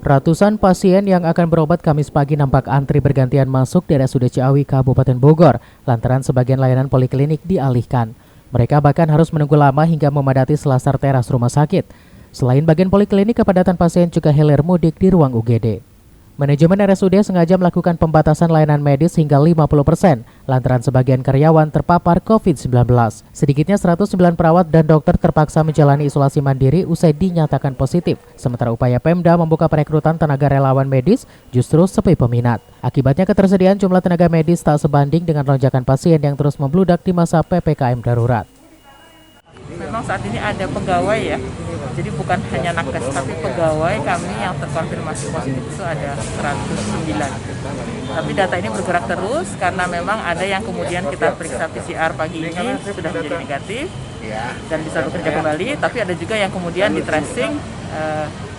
Ratusan pasien yang akan berobat Kamis pagi nampak antri bergantian masuk di RSUD Ciawi, Kabupaten Bogor, lantaran sebagian layanan poliklinik dialihkan. Mereka bahkan harus menunggu lama hingga memadati selasar teras rumah sakit. Selain bagian poliklinik, kepadatan pasien juga hilir mudik di ruang UGD. Manajemen RSUD sengaja melakukan pembatasan layanan medis hingga 50%, lantaran sebagian karyawan terpapar COVID-19. Sedikitnya 109 perawat dan dokter terpaksa menjalani isolasi mandiri usai dinyatakan positif. Sementara upaya Pemda membuka perekrutan tenaga relawan medis justru sepi peminat. Akibatnya ketersediaan jumlah tenaga medis tak sebanding dengan lonjakan pasien yang terus membludak di masa PPKM darurat. Memang saat ini ada pegawai ya, jadi bukan hanya nakes, tapi pegawai kami yang terkonfirmasi positif itu ada 109. Tapi data ini bergerak terus karena memang ada yang kemudian kita periksa PCR pagi ini sudah menjadi negatif dan bisa bekerja kembali, tapi ada juga yang kemudian di tracing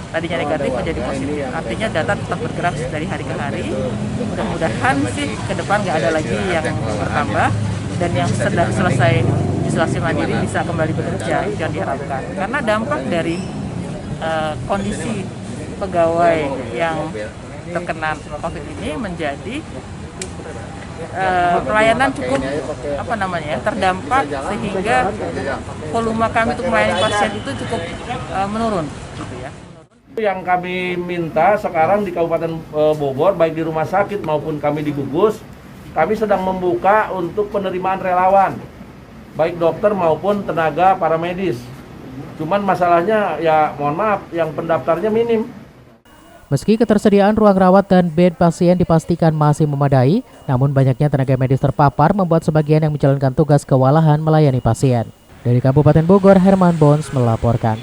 tadinya negatif menjadi positif. Artinya data tetap bergerak dari hari ke hari. Mudah-mudahan sih ke depan nggak ada lagi yang bertambah dan yang sudah selesai isolasi mandiri bisa kembali bekerja, itu yang diharapkan. Karena dampak dari kondisi pegawai yang terkena COVID ini menjadi pelayanan cukup terdampak sehingga volume kami untuk melayani pasien itu cukup menurun, gitu ya. Yang kami minta sekarang di Kabupaten Bogor, baik di rumah sakit maupun kami di gugus, kami sedang membuka untuk penerimaan relawan, baik dokter maupun tenaga paramedis. Cuman masalahnya ya mohon maaf, yang pendaftarnya minim. Meski ketersediaan ruang rawat dan bed pasien dipastikan masih memadai, namun banyaknya tenaga medis terpapar membuat sebagian yang menjalankan tugas kewalahan melayani pasien. Dari Kabupaten Bogor, Herman Bons melaporkan.